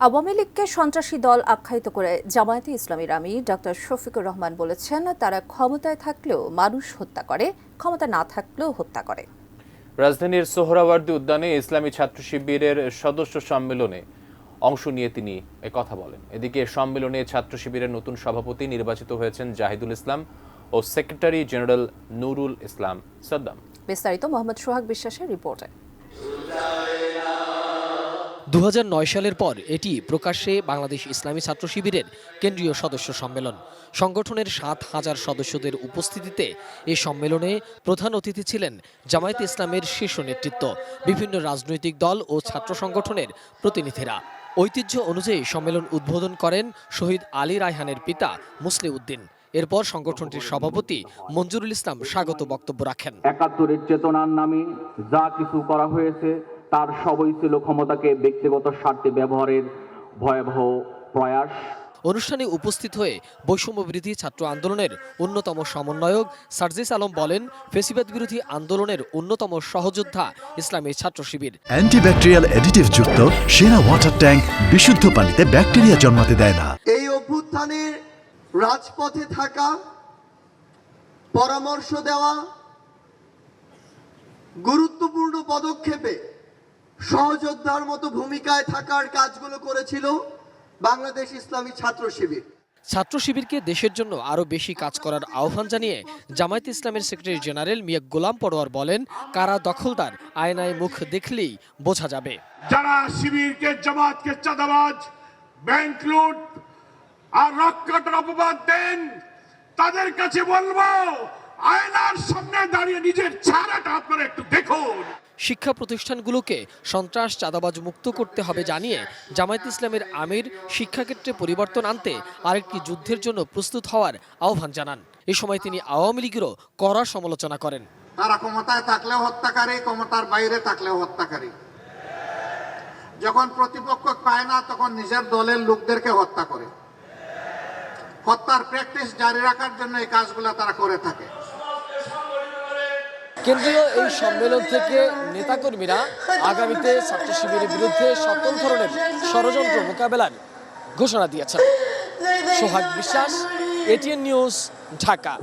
আওয়ামী লীগকে সন্ত্রাসী দল আখ্যায়িত করে জামায়াতে ইসলামীর আমির ডক্টর শফিকুর রহমান বলেছেন, তারা ক্ষমতায় থাকলেও মানুষ হত্যা করে, ক্ষমতা না থাকলেও হত্যা করে। রাজধানীর সোহরাওয়ার্দী উদ্যানে ইসলামী ছাত্র শিবিরের সদস্য সম্মেলনে অংশ নিয়ে তিনি কথা বলেন। এদিকে সম্মেলনে ছাত্র শিবিরের নতুন সভাপতি নির্বাচিত হয়েছেন জাহিদুল ইসলাম ও সেক্রেটারি জেনারেল নুরুল ইসলাম সাদ্দাম। বিস্তারিত মোহাম্মদ সোহাগ বিশ্বাসের রিপোর্টে। 2009 সালের পর এটি প্রকাশ্যে বাংলাদেশ ইসলামী ছাত্র শিবিরের কেন্দ্রীয় সদস্য সম্মেলন। সংগঠনের 7,000 সদস্যদের উপস্থিতিতে এই সম্মেলনে প্রধান অতিথি ছিলেন জামায়াতে ইসলামের শীর্ষ নেতৃত্ব, বিভিন্ন রাজনৈতিক দল ও ছাত্র সংগঠনের প্রতিনিধিরা। ঐতিহ্য অনুযায়ী সম্মেলন উদ্বোধন করেন শহীদ আলী রায়হানের পিতা মুসলিউদ্দিন। এরপর সংগঠনটির সভাপতি মঞ্জুরুল ইসলাম স্বাগত বক্তব্য রাখেন। ৭১-এর চেতনার নামে যা কিছু করা হয়েছে তার সবই ছিল ক্ষমতাকে ব্যক্তিগত স্বার্থে ব্যবহারের ভয়াবহ প্রয়াস। অনুষ্ঠানে উপস্থিত হয়ে বৈষম্যবিরোধী ছাত্র আন্দোলনের অন্যতম সমন্বয়ক সার্জিস আলম বলেন, ফ্যাসিবাদ বিরোধী আন্দোলনের অন্যতম সহযোদ্ধা ইসলামী ছাত্র শিবির। অ্যান্টিব্যাকটেরিয়াল অ্যাডিটিভ যুক্ত সেরা ওয়াটার ট্যাঙ্ক বিশুদ্ধ পানিতে ব্যাকটেরিয়া জন্মাতে দেয় না। এই অভ্যুত্থানে রাজপথে থাকা, পরামর্শ দেওয়া, গুরুত্বপূর্ণ পদক্ষেপে সহযোদ্ধার মতো ভূমিকায় থাকার কাজগুলো করেছিল বাংলাদেশ ইসলামী ছাত্র শিবির। ছাত্র শিবিরকে দেশের জন্য আরও বেশি কাজ করার আহ্বান জানিয়ে জামায়াতে ইসলামের সেক্রেটারি জেনারেল মিয়া গোলাম পরোয়ার বলেন, কারা দখলদার আয়নায় মুখ দেখলেই বোঝা যাবে। যারা শিবিরকে, জামাতকে চাঁদাবাজ, ব্যাংক লুট আর রক্ষাটার অপবাদ দেন, তাদের কাছে বলবো, আয়নার সামনে দাঁড়িয়ে নিজের চেহারাটা আপনারা একটু দেখুন। শিক্ষা প্রতিষ্ঠানগুলোকে সন্ত্রাস চাঁদাবাজ মুক্ত করতে হবে জানিয়ে জামায়াতে ইসলামের আমির শিক্ষাক্ষেত্রে পরিবর্তন আনতে আরেকটি যুদ্ধের জন্য প্রস্তুত হওয়ার আহ্বান জানান। এ সময় তিনি আওয়ামী লীগেরও কড়া সমালোচনা করেন। তারা ক্ষমতায় থাকলেও হত্যাকারী, ক্ষমতার বাইরে থাকলেও হত্যাকারী। যখন প্রতিপক্ষ পায় না তখন নিজের দলের লোকদেরকে হত্যা করে। হত্যার প্র্যাকটিস জারি রাখার জন্য এই কাজগুলো তারা করে থাকে। কেন্দ্রীয় এই সম্মেলন থেকে নেতাকর্মীরা আগামীতে ছাত্র শিবিরের বিরুদ্ধে সকল ধরনের ষড়যন্ত্র মোকাবেলার ঘোষণা দিয়েছেন। সোহাগ বিশ্বাস, এটিএন নিউজ, ঢাকা।